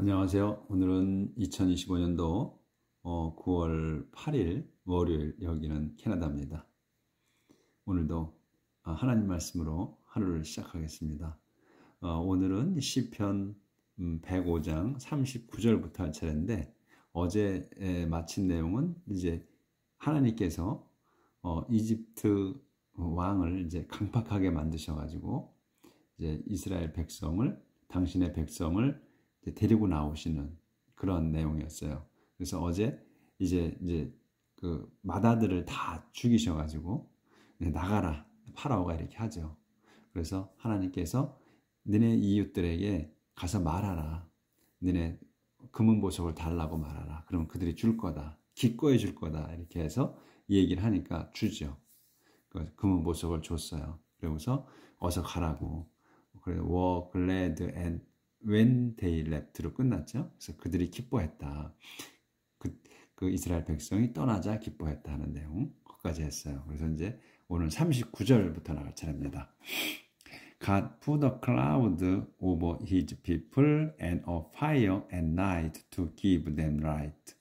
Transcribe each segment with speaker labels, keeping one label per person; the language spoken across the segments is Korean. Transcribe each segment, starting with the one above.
Speaker 1: 안녕하세요. 오늘은 2025년도 9월 8일 월요일, 여기는 캐나다입니다. 오늘도 하나님 말씀으로 하루를 시작하겠습니다. 오늘은 시편 105장 39절부터 할 차례인데, 어제 마친 내용은 이제 하나님께서 이집트 왕을 이제 강팍하게 만드셔가지고 이제 이스라엘 백성을, 당신의 백성을 데리고 나오시는 그런 내용이었어요. 그래서 어제 이제 그 맏아들을 다 죽이셔가지고 나가라, 파라오가 이렇게 하죠. 그래서 하나님께서 너네 이웃들에게 가서 말하라. 너네 금은보석을 달라고 말하라. 그러면 그들이 줄 거다. 기꺼이 줄 거다. 이렇게 해서 얘기를 하니까 주죠. 그 금은보석을 줬어요. 그러고서 어서 가라고. 그래서 were glad and when they left로 끝났죠. 그래서 그들이 기뻐했다. 그 이스라엘 백성이 떠나자 기뻐했다 하는 내용 거기까지 했어요. 그래서 이제 오늘 39절부터 나갈 차례입니다. God put a cloud over his people and a fire at night to give them light.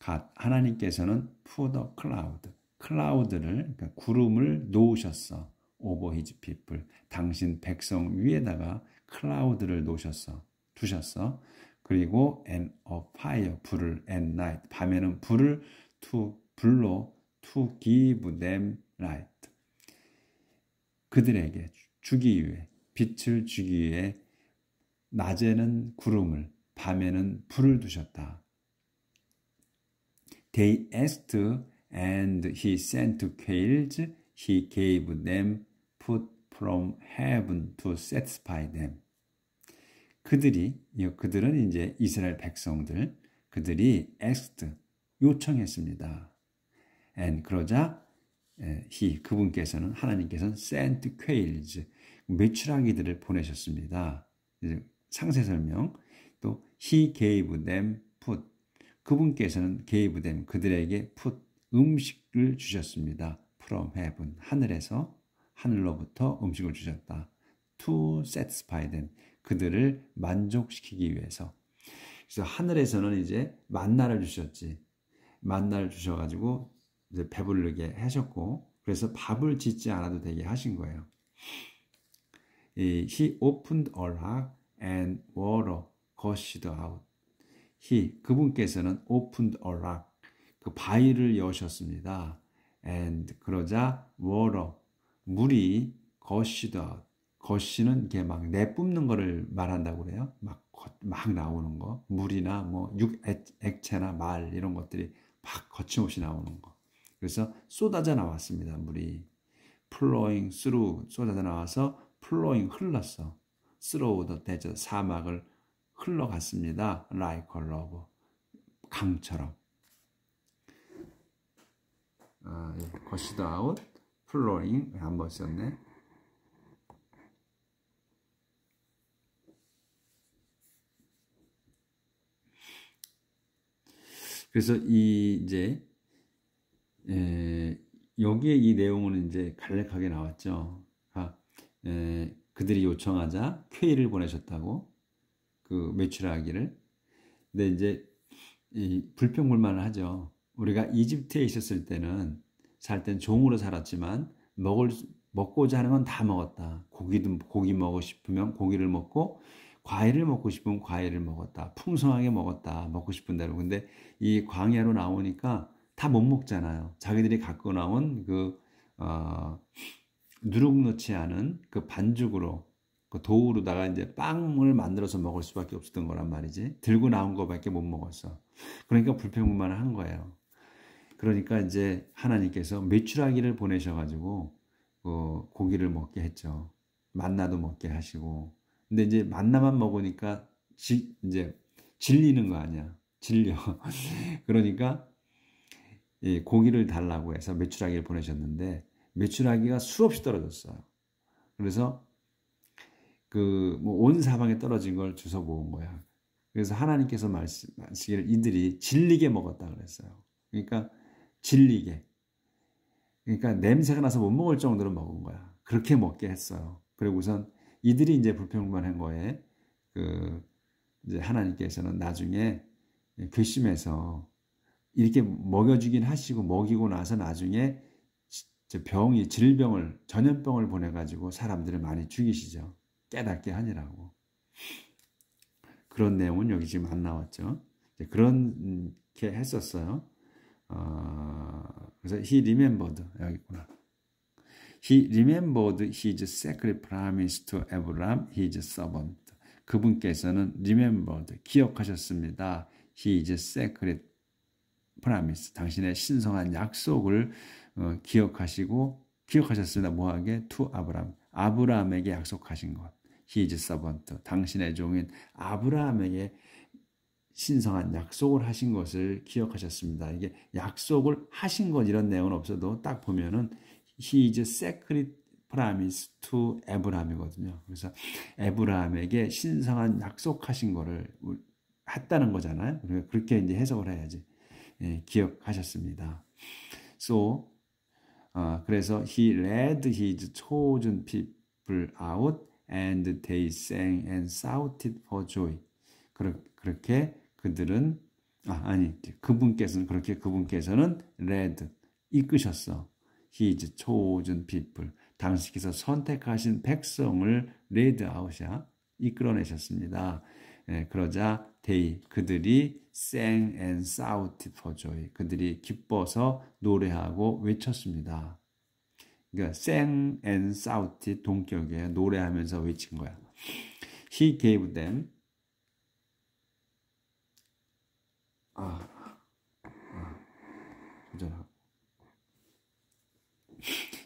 Speaker 1: God, 하나님께서는 put a cloud, cloud를, 그러니까 구름을 놓으셨어. over his people, 당신 백성 위에다가 클라우드를 두셨어. 그리고 and a fire, 불을, at night, 밤에는 불을 불로 to give them light, 그들에게 주기 위해, 빛을 주기 위해 낮에는 구름을, 밤에는 불을 두셨다. They asked and he sent quails, he gave them food from heaven to satisfy them. 그들은 이제 이스라엘 백성들, 그들이 asked, 요청했습니다. And 그러자 그분께서는, 하나님께서는 sent quails, 메추라기들을 보내셨습니다. 상세 설명. 또 he gave them food, 그분께서는 gave them, 그들에게 food, 음식을 주셨습니다. from heaven, 하늘로부터 음식을 주셨다. to satisfy them, 그들을 만족시키기 위해서. 그래서 하늘에서는 이제 만나를 주셨지. 만나를 주셔가지고 이제 배부르게 하셨고, 그래서 밥을 짓지 않아도 되게 하신 거예요. He opened a rock and water gushed out. 그분께서는 opened a rock, 그 바위를 여셨습니다. And 그러자 water, 물이 gushed out. 거시는 이게 막 내뿜는 거를 말한다고 그래요. 막 나오는 거. 물이나 뭐 액체나 말 이런 것들이 막 거침없이 나오는 거. 그래서 쏟아져 나왔습니다. 물이 flowing through, 쏟아져 나와서 flowing, 흘렀어. through the desert, 사막을 흘러갔습니다. like a river, 강처럼. 거시도 out, flowing 한번 썼네. 그래서 여기에 이 내용은 이제 간략하게 나왔죠. 그들이 요청하자 퀘일을 보내셨다고, 그 메추라기를. 근데 이제 불평불만을 하죠. 우리가 이집트에 있었을 때는, 살 땐 종으로 살았지만 먹고자 하는 건 다 먹었다. 고기 먹고 싶으면 고기를 먹고, 과일을 먹고 싶으면 과일을 먹었다. 풍성하게 먹었다. 먹고 싶은 대로. 근데 이 광야로 나오니까 다 못 먹잖아요. 자기들이 갖고 나온 누룩 넣지 않은 그 반죽으로, 그 도우로다가 이제 빵을 만들어서 먹을 수밖에 없었던 거란 말이지. 들고 나온 거밖에 못 먹었어. 그러니까 불평불만을 한 거예요. 그러니까 이제 하나님께서 메추라기를 보내셔가지고 고기를 먹게 했죠. 만나도 먹게 하시고. 근데 이제 만나만 먹으니까 이제 질리는 거 아니야. 질려. 그러니까 고기를 달라고 해서 메추라기를 보내셨는데, 메추라기가 수없이 떨어졌어요. 그래서 온 사방에 떨어진 걸 주워 모은 거야. 그래서 하나님께서 말씀하시기를 이들이 질리게 먹었다 그랬어요. 그러니까 질리게. 그러니까 냄새가 나서 못 먹을 정도로 먹은 거야. 그렇게 먹게 했어요. 그리고 우선 이들이 이제 불평불만한 거에 이제 하나님께서는 나중에 괘씸해서 이렇게 먹여주긴 하시고 먹이고 나서 나중에 질병을, 전염병을 보내가지고 사람들을 많이 죽이시죠. 깨닫게 하니라고. 그런 내용은 여기 지금 안 나왔죠. 그렇게 했었어요. 그래서 he remembered, 여기 있구나. He remembered his sacred promise to Abraham, his servant. 그분께서는 remembered, 기억하셨습니다. His sacred promise, 당신의 신성한 약속을 기억하셨습니다. 뭐하게? To Abraham, 아브라함에게 약속하신 것. His servant, 당신의 종인 아브라함에게 신성한 약속을 하신 것을 기억하셨습니다. 이게 약속을 하신 것 이런 내용은 없어도 딱 보면은 His sacred promise to Abraham이거든요. 그래서 에브라함에게 신성한 약속하신 거를 했다는 거잖아요. 그렇게 이제 해석을 해야지. 예, 기억하셨습니다. So, 그래서 he led his chosen people out and they sang and shouted for joy. 그렇게 그들은 그분께서는 led, 이끄셨어. his chosen people, 당신께서 선택하신 백성을 lead out이야, 이끌어내셨습니다. 예, 그러자 그들이 sang and shouted for joy, 그들이 기뻐서 노래하고 외쳤습니다. 그러니까 sang and shouted 동격이에요. 노래하면서 외친 거야. He gave them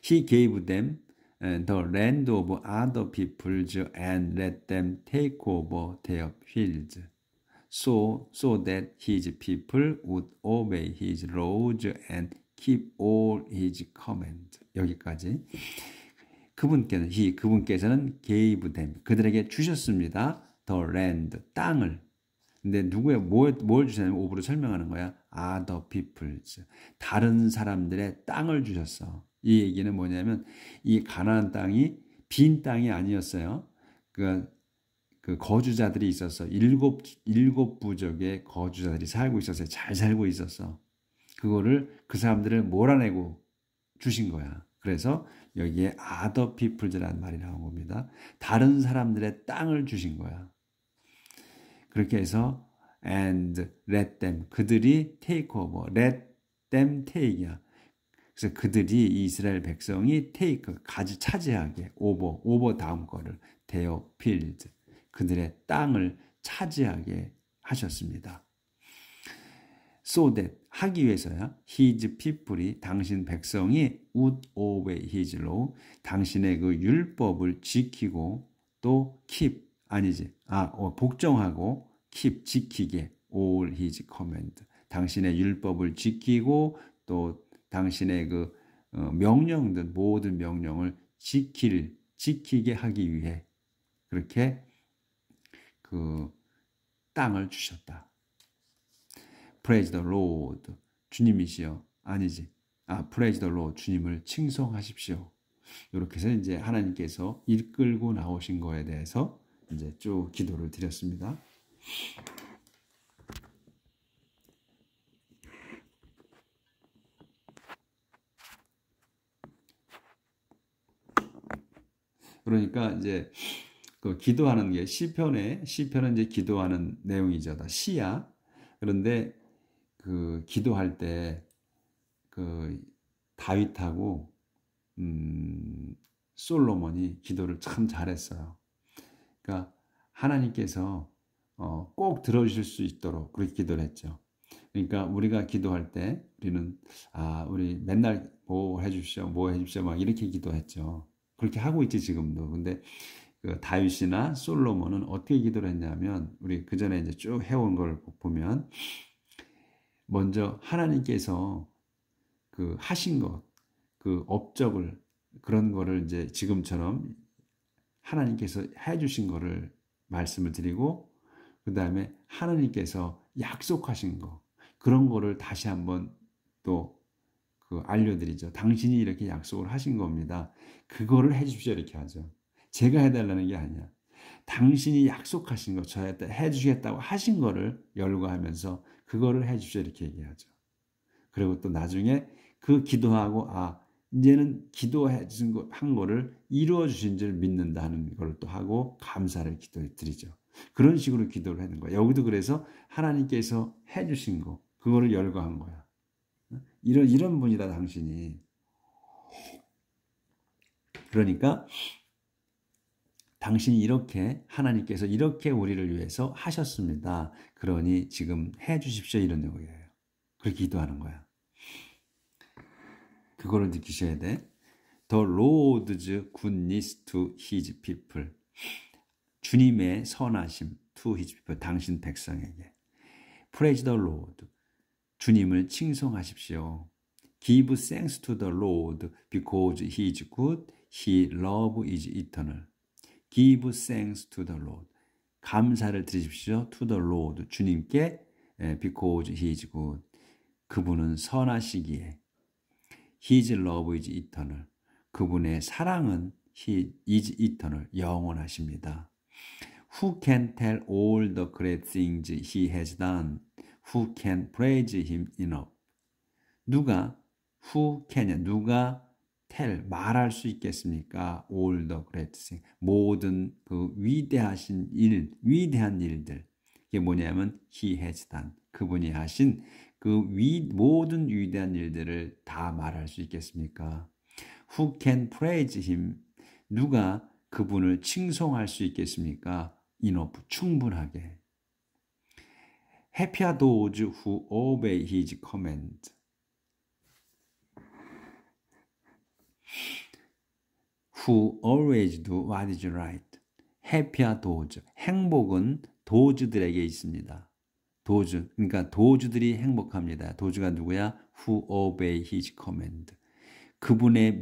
Speaker 1: He gave them the land of other peoples and let them take over their fields, so that his people would obey his laws and keep all his commands. 여기까지. 그분께서는 gave them, 그들에게 주셨습니다. the land, 땅을. 근데 뭘 주셨냐면 오브로 설명하는 거야. other peoples, 다른 사람들의 땅을 주셨어. 이 얘기는 뭐냐면 이 가나안 땅이 빈 땅이 아니었어요. 그 거주자들이 있었어. 일곱 부족의 거주자들이 살고 있었어요. 잘 살고 있었어. 그거를 그 사람들을 몰아내고 주신 거야. 그래서 여기에 other peoples라는 말이 나온 겁니다. 다른 사람들의 땅을 주신 거야. 그렇게 해서 and let them, 그들이 take over, let them take이야. 그래서 그들이, 이스라엘 백성이 take, 차지하게, over 다음 거를 their field, 그들의 땅을 차지하게 하셨습니다. So that, 하기 위해서야. his people이, 당신 백성이 would obey his law, 당신의 그 율법을 지키고 또 keep, 복종하고 keep, 지키게, all his command, 당신의 율법을 지키고 또 당신의 그 명령들, 모든 명령을 지키게 하기 위해 그렇게 그 땅을 주셨다. Praise the Lord, 주님이시여. Praise the Lord, 주님을 칭송하십시오. 이렇게 해서 이제 하나님께서 이끌고 나오신 거에 대해서 이제 쭉 기도를 드렸습니다. 그러니까 이제 그 기도하는 게 시편은 이제 기도하는 내용이죠. 다 시야. 그런데 그 기도할 때 그 다윗하고 솔로몬이 기도를 참 잘했어요. 그러니까 하나님께서 꼭 들어주실 수 있도록 그렇게 기도를 했죠. 그러니까 우리가 기도할 때 우리는 우리 맨날 뭐 해주십시오 막 이렇게 기도했죠. 그렇게 하고 있지 지금도. 근데 그 다윗이나 솔로몬은 어떻게 기도를 했냐면, 우리 그 전에 이제 쭉 해온 걸 보면 먼저 하나님께서 그 하신 것, 그 업적을, 그런 거를 이제 지금처럼 하나님께서 해주신 거를 말씀을 드리고, 그 다음에 하나님께서 약속하신 거, 그런 거를 다시 한번 또 알려드리죠. 당신이 이렇게 약속을 하신 겁니다. 그거를 해주십시오 이렇게 하죠. 제가 해달라는 게 아니야. 당신이 약속하신 것, 저한테 해주시겠다고 하신 거를 열거하면서 그거를 해주십시오 이렇게 얘기하죠. 그리고 또 나중에 그 기도하고 이제는 기도해 주신 한 거를 이루어 주신 줄 믿는다는 걸 또 하고 감사를 기도해 드리죠. 그런 식으로 기도를 하는 거야. 여기도 그래서 하나님께서 해 주신 거 그거를 열거한 거야. 이런 분이다 당신이. 그러니까 당신이 이렇게 하나님께서 이렇게 우리를 위해서 하셨습니다. 그러니 지금 해 주십시오 이런 거예요. 그렇게 기도하는 거야. 그거를 느끼셔야 돼. The Lord's goodness to his people. 주님의 선하심 to his people. 당신 백성에게. Praise the Lord. 주님을 칭송하십시오. Give thanks to the Lord because he is good. His love is eternal. Give thanks to the Lord. 감사를 드리십시오. To the Lord. 주님께 because he is good. 그분은 선하시기에. His love is eternal. 그분의 사랑은 He is eternal. 영원하십니다. Who can tell all the great things He has done? Who can praise Him enough? 누가 tell 말할 수 있겠습니까? All the great things. 모든 그 위대한 일들. 이게 뭐냐면 He has done. 그분이 하신 그 모든 위대한 일들을 다 말할 수 있겠습니까? Who can praise him? 누가 그분을 칭송할 수 있겠습니까? enough, 충분하게. Happy are those who obey his command. Who always do what is right. Happy are those. 행복은 도주들에게 있습니다. 그러니까 도주들이 행복합니다. 도주가 누구야? Who obey his command. 그분의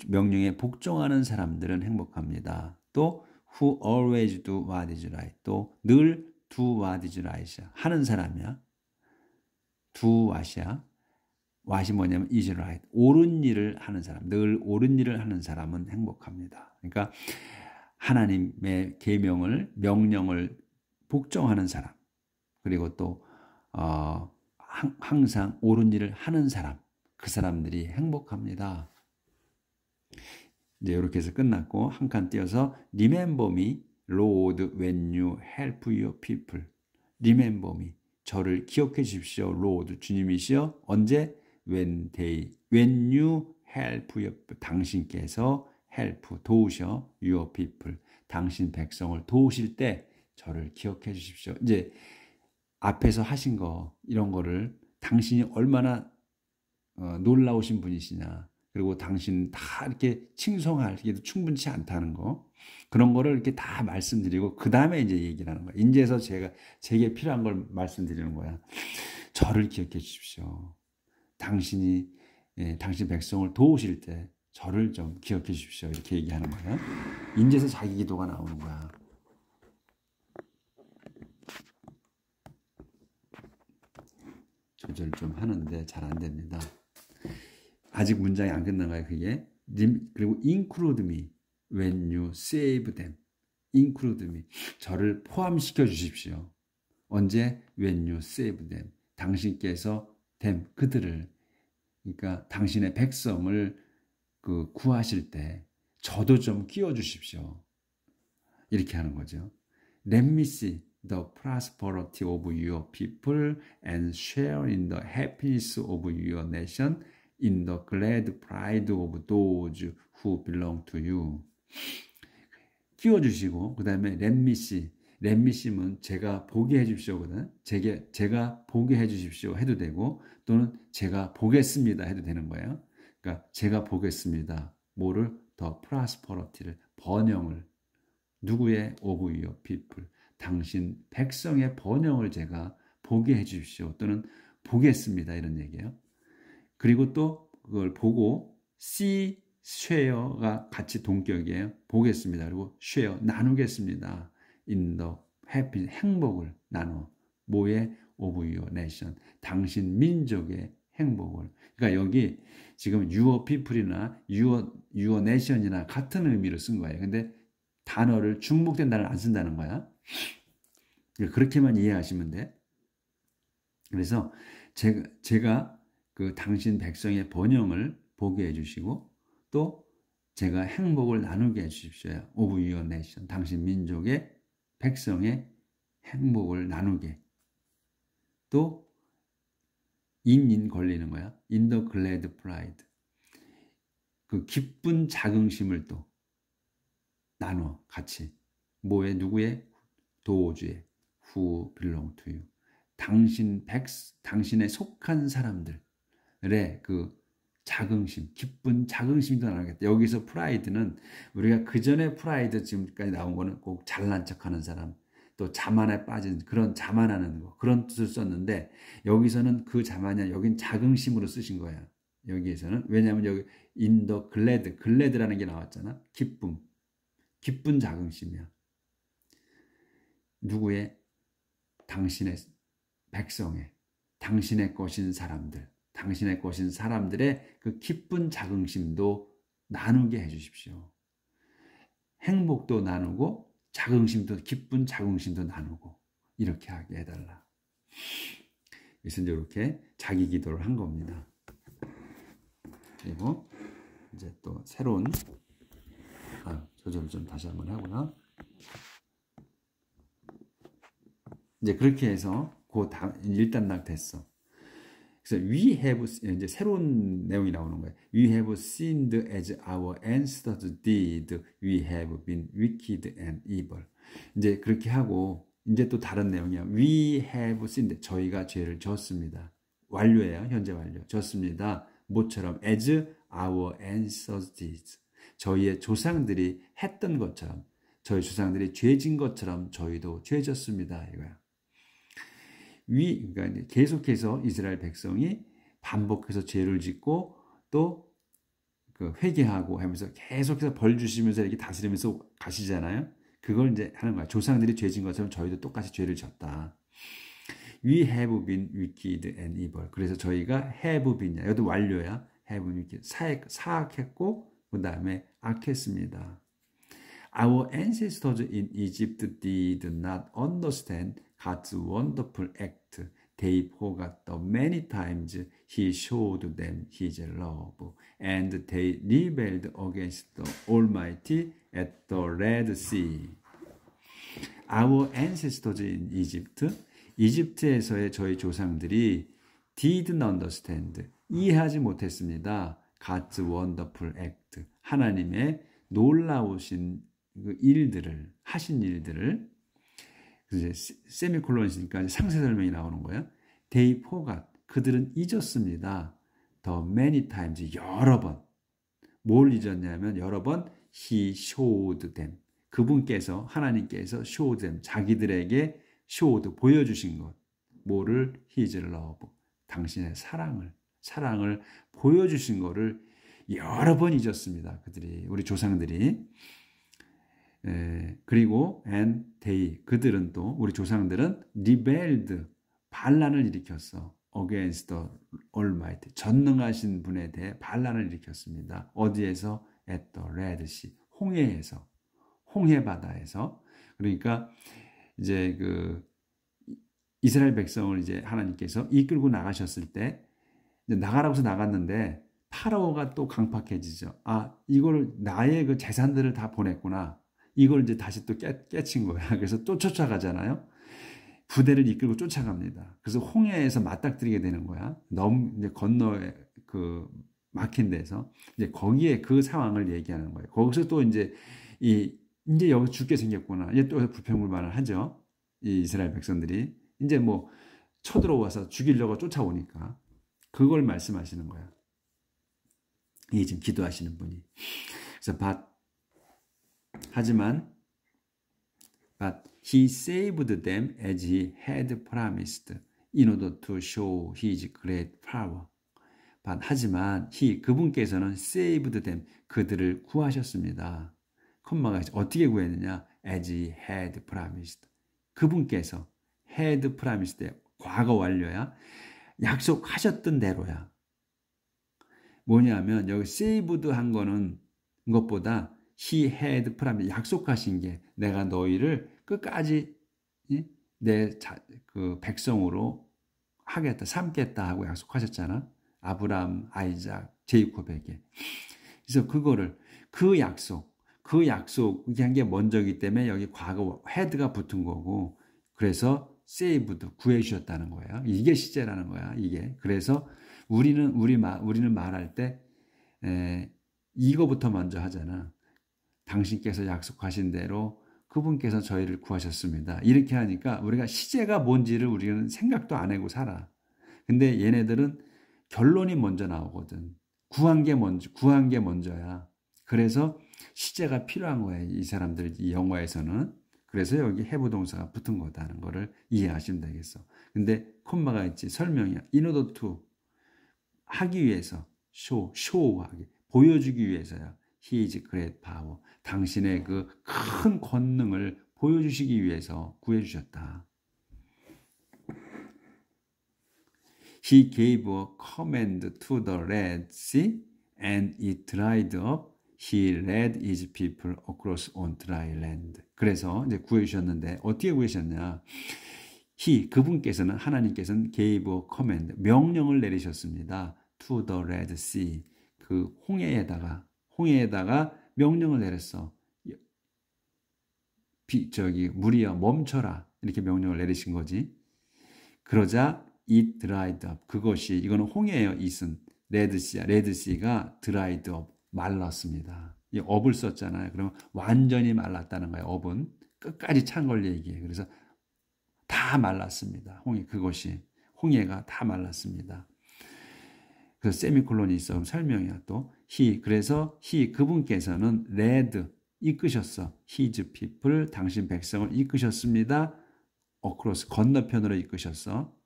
Speaker 1: 명령에 복종하는 사람들은 행복합니다. 또 who always do what is right. 또 늘 do what is right. 하는 사람이야. do what이야. what이 뭐냐면 is right. 옳은 일을 하는 사람. 늘 옳은 일을 하는 사람은 행복합니다. 그러니까 하나님의 명령을 복종하는 사람, 그리고 또 항상 옳은 일을 하는 사람, 그 사람들이 행복합니다. 이제 이렇게 해서 끝났고 한 칸 띄어서 Remember me, Lord, when you help your people. Remember me, 저를 기억해 주십시오, Lord, 주님이시여. 언제? When you help your people. 당신께서 help, 도우셔, your people. 당신 백성을 도우실 때 저를 기억해 주십시오. 이제 앞에서 하신 거 이런 거를 당신이 얼마나 놀라우신 분이시냐, 그리고 당신 다 이렇게 칭송하기도 충분치 않다는 거, 그런 거를 이렇게 다 말씀드리고 그 다음에 이제 얘기를 하는 거야. 인제서 제게 필요한 걸 말씀드리는 거야. 저를 기억해 주십시오. 당신 백성을 도우실 때 저를 좀 기억해 주십시오. 이렇게 얘기하는 거야. 인제서 자기 기도가 나오는 거야. 조절 좀 하는데 잘 안 됩니다. 아직 문장이 안 끝난 거예요, 그게. 그리고 include me when you save them. include me. 저를 포함시켜 주십시오. 언제? when you save them. 당신께서 them, 그들을, 그러니까 당신의 백성을 구하실 때 저도 좀 끼워 주십시오. 이렇게 하는 거죠. Let me see the prosperity of your people and share in the happiness of your nation, in the glad pride of those who belong to you. 끼워주시고 그 다음에 let me see. let me see면 제가 보게 해주십시오거든. 제가 보게 해주십시오 해도 되고, 또는 제가 보겠습니다 해도 되는 거예요. 그러니까 제가 보겠습니다. 뭐를? the prosperity를, 번영을. 누구의? of your people. 당신 백성의 번영을 제가 보게 해주십시오. 또는 보겠습니다. 이런 얘기예요. 그리고 또 그걸 보고 see, share가 같이 동격이에요. 보겠습니다. 그리고 share, 나누겠습니다. in the happy, 행복을 나눠. 뭐의? of your nation. 당신 민족의 행복을. 그러니까 여기 지금 your people이나 your nation이나 같은 의미로 쓴 거예요. 근데 단어를 중복된 단어를 안 쓴다는 거야. 그렇게만 이해하시면 돼. 그래서 제가 그 당신 백성의 번영을 보게 해주시고 또 제가 행복을 나누게 해주십시오. of your nation. 당신 민족의 백성의 행복을 나누게. 또 in 걸리는 거야. in the glad pride. 그 기쁜 자긍심을 또 나눠 같이. 뭐에 누구의 도주에 who belong to you. 당신에 속한 사람들의 그 자긍심, 기쁜 자긍심도 나누겠다. 여기서 프라이드는 우리가 그 전에 프라이드 지금까지 나온 거는 꼭 잘난 척하는 사람, 또 자만에 빠진 그런 자만하는 거 그런 뜻을 썼는데 여기서는 그 자만이 아니라 여긴 자긍심으로 쓰신 거야. 여기에서는 왜냐하면 여기 in the glad라는 게 나왔잖아. 기쁜 자긍심이야. 누구의? 당신의 백성의, 당신의 것인 사람들, 당신의 것인 사람들의 그 기쁜 자긍심도 나누게 해주십시오. 행복도 나누고 자긍심도 기쁜 자긍심도 나누고 이렇게 하게 해달라. 그래서 이제 이렇게 자기 기도를 한 겁니다. 그리고 이제 또 새로운 조절을 좀 다시 한번 하고요. 이제 그렇게 해서 그 1단락 됐어. 그래서 we have 이제 새로운 내용이 나오는 거예요. We have sinned as our ancestors did. We have been wicked and evil. 이제 그렇게 하고 이제 또 다른 내용이야. We have sinned. 저희가 죄를 졌습니다. 완료예요. 현재 완료. 졌습니다. 뭐처럼? as our ancestors did. 저희의 조상들이 했던 것처럼, 저희 조상들이 죄진 것처럼 저희도 죄졌습니다. 이거야. 그러니까 계속해서 이스라엘 백성이 반복해서 죄를 짓고 또 그 회개하고 하면서 계속해서 벌 주시면서 이렇게 다스리면서 가시잖아요. 그걸 이제 하는 거야. 조상들이 죄진 것처럼 저희도 똑같이 죄를 졌다. We have been wicked and evil. 그래서 저희가 have been이야. 이것도 완료야. have been wicked. 사악했고 그 다음에 악했습니다. Our ancestors in Egypt did not understand God's wonderful act. They forgot the many times He showed them His love, and they rebelled against the Almighty at the Red Sea. Our ancestors in Egypt, 이집트에서의 저희 조상들이 did not understand, 이해하지 못했습니다. God's wonderful act, 하나님의 놀라우신 그 일들을, 하신 일들을. 이제 세미콜론이니까 상세 설명이 나오는 거예요. They forgot, 그들은 잊었습니다. The many times, 여러 번. 뭘 잊었냐면 여러 번 He showed them, 그분께서 하나님께서 showed them, 자기들에게 showed, 보여주신 것. 뭐를? His love, 당신의 사랑을 보여주신 거를 여러 번 잊었습니다. 그들이, 우리 조상들이. 그리고 and they, 그들은 또 우리 조상들은 rebelled, 반란을 일으켰어. against the Almighty, 전능하신 분에 대해 반란을 일으켰습니다. 어디에서? at the Red Sea, 홍해에서, 홍해 바다에서. 그러니까 이제 그 이스라엘 백성을 이제 하나님께서 이끌고 나가셨을 때 나가라고 해서 나갔는데 파라오가 또 강팍해지죠. 아, 이걸 나의 그 재산들을 다 보냈구나. 이걸 이제 다시 또 깨친 거야. 그래서 또 쫓아가잖아요. 부대를 이끌고 쫓아갑니다. 그래서 홍해에서 맞닥뜨리게 되는 거야. 이제 건너에 그 막힌 데서 이제 거기에 그 상황을 얘기하는 거예요. 거기서 또 이제 이제 여기 죽게 생겼구나. 이제 또 불평불만을 하죠. 이 이스라엘 백성들이 이제 뭐 쳐들어와서 죽이려고 쫓아오니까 그걸 말씀하시는 거야. 이 지금 기도하시는 분이. 그래서 하지만 but he saved them as he had promised in order to show his great power. 하지만 그분께서는 saved them, 그들을 구하셨습니다. 콤마가 어떻게 구했느냐? as he had promised. 그분께서 had promised, 과거 완료야. 약속하셨던 대로야. 뭐냐면 여기 saved 한 거는 것보다 he had promised, 약속하신 게 내가 너희를 끝까지 내 그 백성으로 하겠다, 삼겠다 하고 약속하셨잖아. 아브라함, 아이작, 제이콥에게. 그래서 그거를 그 약속이 한 게 먼저기 때문에 여기 과거 had가 붙은 거고, 그래서 saved, 구해주셨다는 거야. 이게 시제라는 거야. 이게. 그래서 우리는 말할 때 이거부터 먼저 하잖아. 당신께서 약속하신 대로 그분께서 저희를 구하셨습니다. 이렇게 하니까 우리가 시제가 뭔지를 우리는 생각도 안 하고 살아. 근데 얘네들은 결론이 먼저 나오거든. 구한 게 먼저야. 그래서 시제가 필요한 거야. 이 사람들, 이 영어에서는. 그래서 여기 have 동사가 붙은 거다는 거를 이해하시면 되겠어. 근데 콤마가 있지. 설명이야. in order to, 하기 위해서, show하기, 보여주기 위해서야. He is great power. 당신의 그 큰 권능을 보여주시기 위해서 구해주셨다. He gave a command to the Red Sea and it dried up. He led his people across on dry land. 그래서 이제 구해주셨는데 어떻게 구해주셨냐? 그분께서는, 하나님께서는 gave a command, 명령을 내리셨습니다. To the Red Sea, 그 홍해에다가 명령을 내렸어. 물이여 멈춰라, 이렇게 명령을 내리신 거지. 그러자 it dried up, 이거는 홍해예요. it은 레드시가 dried up, 말랐습니다. 이 up을 썼잖아요. 그러면 완전히 말랐다는 거예요. up은 끝까지 찬 걸 얘기해. 그래서 다 말랐습니다. 홍해가 다 말랐습니다. 그래서 세미콜론이 있어. 설명이야 또. 그래서 그분께서는 led, 이끄셨어. his people, 당신 백성을 이끄셨습니다. across, 건너편으로 이끄셨어.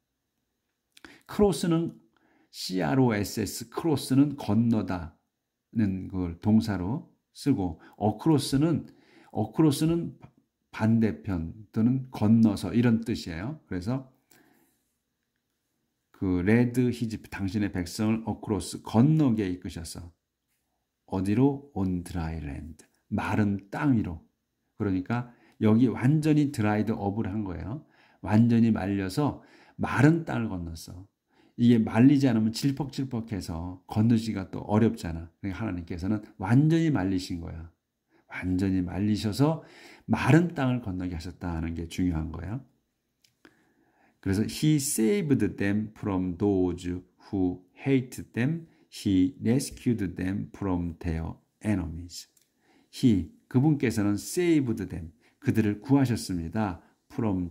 Speaker 1: 크로스는 CROSS, 크로스는 건너다는 걸 동사로 쓰고, 어크로스는 반대편 또는 건너서, 이런 뜻이에요. 그래서 그 레드 히집, 당신의 백성을 어크로스, 건너게 이끄셨어. 어디로? on dry land, 마른 땅 위로. 그러니까 여기 완전히 드라이드 업을 한 거예요. 완전히 말려서 마른 땅을 건넜어. 이게 말리지 않으면 질퍽질퍽해서 건너기가 또 어렵잖아. 그러니까 하나님께서는 완전히 말리신 거야. 완전히 말리셔서 마른 땅을 건너게 하셨다는 게 중요한 거예요. 그래서 he saved them from those who hated them. He rescued them from their enemies. 그분께서는 saved them, 그들을 구하셨습니다. from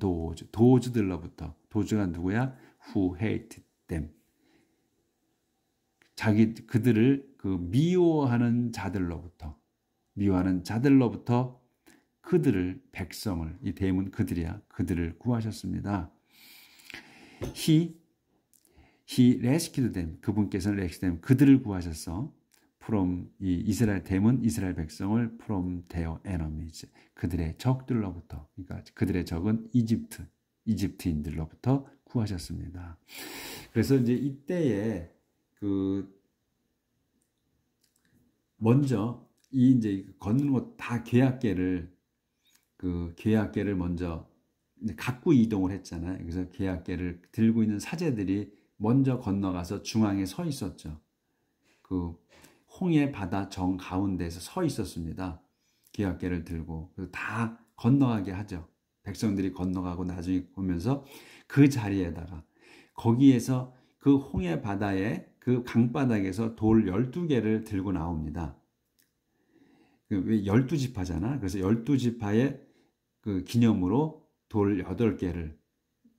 Speaker 1: those들로부터. those가 누구야? who hated them. 그들을 미워하는 자들로부터 그들을, 백성을, 이 대문 그들이야. 그들을 구하셨습니다. He rescued them. 그분께서는 rescued them, 그들을 구하셨어. from, 이 이스라엘 대문, 이스라엘 백성을 from their enemies, 그들의 적들로부터. 그러니까 그들의 적은 이집트인들로부터 구하셨습니다. 그래서 이제 이때에 먼저 이제 걷는 것 다 계약계를 먼저 갖고 이동을 했잖아요. 그래서 계약계를 들고 있는 사제들이 먼저 건너가서 중앙에 서 있었죠. 그 홍해 바다 정 가운데에서 서 있었습니다. 계약계를 들고. 그래서 다 건너가게 하죠. 백성들이 건너가고 나중에 보면서 그 자리에다가, 거기에서 그 홍해 바다에 그 강바닥에서 돌 12개를 들고 나옵니다. 왜 12지파잖아. 그래서 12지파의 그 기념으로 돌 8개를,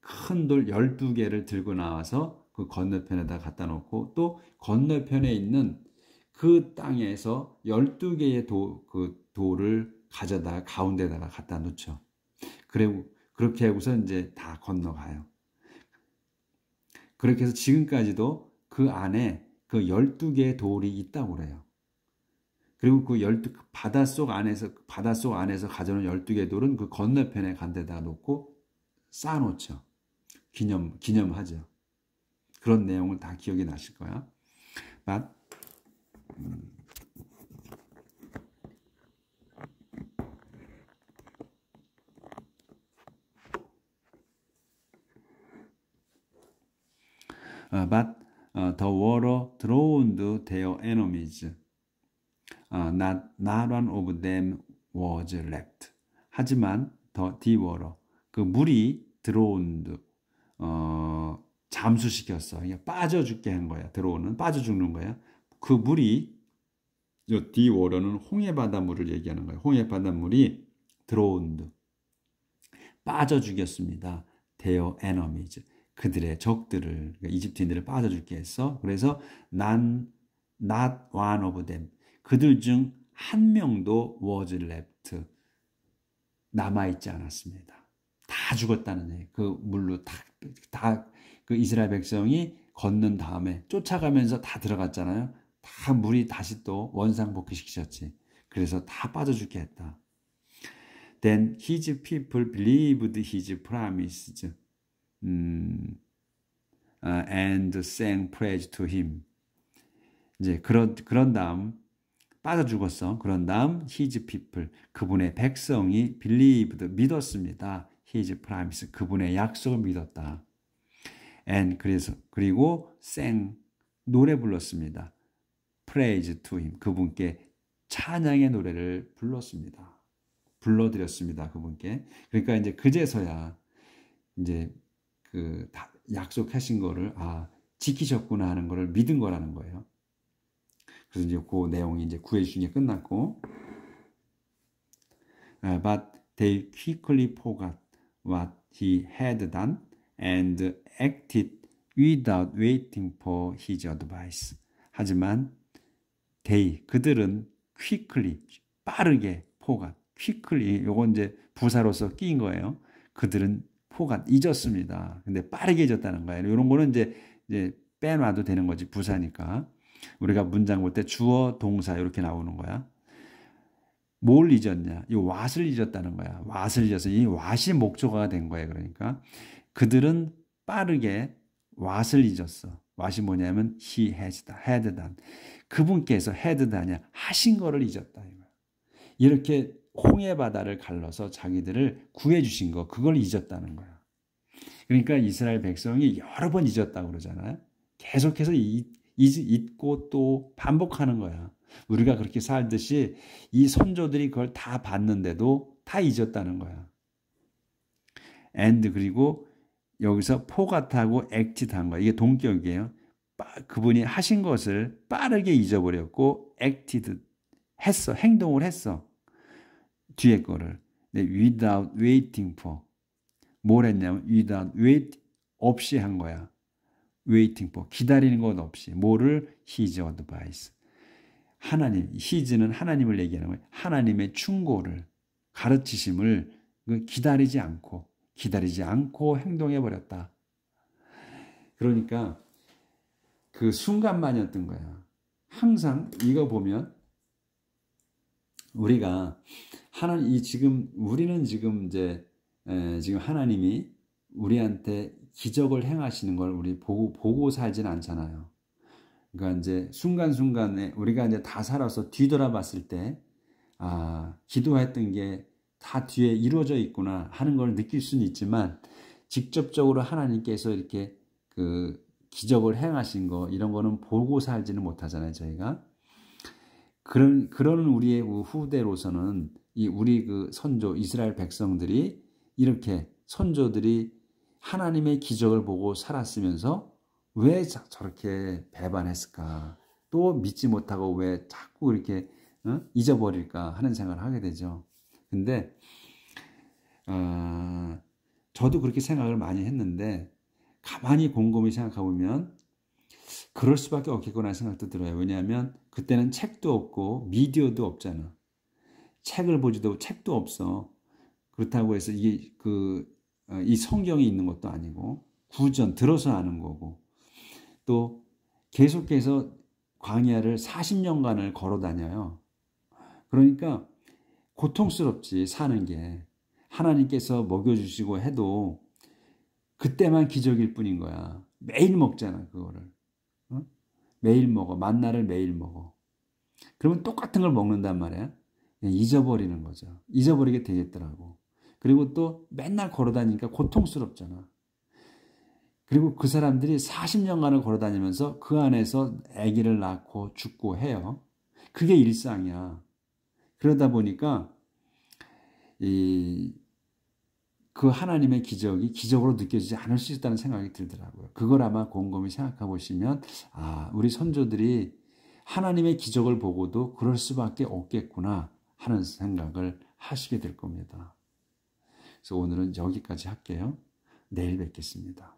Speaker 1: 큰 돌 12개를 들고 나와서 그 건너편에다 갖다 놓고, 또 건너편에 있는 그 땅에서 12개의 돌을 가져다가 가운데다가 갖다 놓죠. 그렇게 하고서 이제 다 건너가요. 그렇게 해서 지금까지도 그 안에 그 12개의 돌이 있다고 그래요. 그리고 그 바닷속 안에서 가져온 12개의 돌은 그 건너편에 간 데다 놓고 쌓아놓죠. 기념하죠. 그런 내용을 다 기억이 나실 거야. But the water drowned their enemies. Not one of them was left. 하지만 the water, 그 물이 drowned, 잠수시켰어. 빠져 죽게 한 거야. 들어오는 빠져 죽는 거야. 그 물이 이 the water는 홍해 바닷물을 얘기하는 거예요. 홍해 바닷물이 drowned, 빠져 죽였습니다. their enemies, 그들의 적들을, 그러니까 이집트인들을 빠져 죽게 했어. 그래서 not one of them, 그들 중 한 명도 was left, 남아있지 않았습니다. 다 죽었다는 얘기. 그 물로 다 그 이스라엘 백성이 걷는 다음에 쫓아가면서 다 들어갔잖아요. 다 물이 다시 또 원상복귀시키셨지. 그래서 다 빠져 죽게 했다. Then his people believed his promises and sang praise to him. 이제 그런 다음 빠져 죽었어. 그런 다음 his people, 그분의 백성이 believed, 믿었습니다. his promise, 그분의 약속을 믿었다. And 그리고 sang, 노래 불렀습니다. praise to him, 그분께 찬양의 노래를 불렀습니다. 불러드렸습니다. 그분께. 그러니까 이제 그제서야 이제 그 약속하신 거를 지키셨구나 하는 거를 믿은 거라는 거예요. 그래서 이제 그 내용이 이제 구해주신 게 끝났고, but they quickly forgot what he had done and acted without waiting for his advice. 하지만 그들은 quickly, 빠르게 forgot, quickly, 요건 이제 부사로서 끼인 거예요. 그들은 forgot, 잊었습니다. 근데 빠르게 잊었다는 거예요. 이런 거는 이제 빼놔도 되는 거지, 부사니까. 우리가 문장 볼 때 주어, 동사 이렇게 나오는 거야. 뭘 잊었냐? 이 what을 잊었다는 거야. what을 잊어서 이 what이 목적어가 된 거예요. 그러니까 그들은 빠르게 what을 잊었어. what이 뭐냐면 he had done. 그분께서 had done이야, 하신 거를 잊었다. 이렇게 홍해 바다를 갈라서 자기들을 구해주신 거, 그걸 잊었다는 거야. 그러니까 이스라엘 백성이 여러 번 잊었다고 그러잖아요. 계속해서 잊고 또 반복하는 거야. 우리가 그렇게 살듯이 이 선조들이 그걸 다 봤는데도 다 잊었다는 거야. and, 그리고 여기서 forgot하고 acted 한 거야. 이게 동격이에요. 그분이 하신 것을 빠르게 잊어버렸고 acted, 했어. 행동을 했어. 뒤에 거를. without waiting for. 뭘 했냐면 without wait, 없이 한 거야. waiting for, 기다리는 것 없이. 뭐를? his advice. 하나님, his는 하나님을 얘기하는 거예요. 하나님의 충고를, 가르치심을 기다리지 않고 행동해 버렸다. 그러니까 그 순간만이었던 거야. 항상 이거 보면 우리가 우리는 지금 하나님이 우리한테 기적을 행하시는 걸 우리 보고 살지는 않잖아요. 그러니까 이제 순간순간에 우리가 이제 다 살아서 뒤돌아봤을 때, 기도했던 게 다 뒤에 이루어져 있구나 하는 걸 느낄 수는 있지만, 직접적으로 하나님께서 이렇게 그 기적을 행하신 거, 이런 거는 보고 살지는 못하잖아요, 저희가. 그런 우리의 후대로서는 우리 그 선조, 이스라엘 백성들이 이렇게 선조들이 하나님의 기적을 보고 살았으면서 왜 저렇게 배반했을까? 또 믿지 못하고 왜 자꾸 이렇게 잊어버릴까 하는 생각을 하게 되죠. 근데 저도 그렇게 생각을 많이 했는데 가만히 곰곰이 생각해 보면 그럴 수밖에 없겠구나 생각도 들어요. 왜냐하면 그때는 책도 없고 미디어도 없잖아. 책을 보지도 책도 없어. 그렇다고 해서 이 성경이 있는 것도 아니고 구전 들어서 아는 거고, 또 계속해서 광야를 40년간을 걸어 다녀요. 그러니까 고통스럽지, 사는 게. 하나님께서 먹여주시고 해도 그때만 기적일 뿐인 거야. 매일 먹잖아, 그거를. 매일 먹어. 만나를 매일 먹어. 그러면 똑같은 걸 먹는단 말이야. 잊어버리는 거죠. 잊어버리게 되겠더라고. 그리고 또 맨날 걸어 다니니까 고통스럽잖아. 그리고 그 사람들이 40년간을 걸어다니면서 그 안에서 아기를 낳고 죽고 해요. 그게 일상이야. 그러다 보니까 그 하나님의 기적이 기적으로 느껴지지 않을 수 있다는 생각이 들더라고요. 그걸 아마 곰곰이 생각해 보시면 우리 선조들이 하나님의 기적을 보고도 그럴 수밖에 없겠구나 하는 생각을 하시게 될 겁니다. 그래서 오늘은 여기까지 할게요. 내일 뵙겠습니다.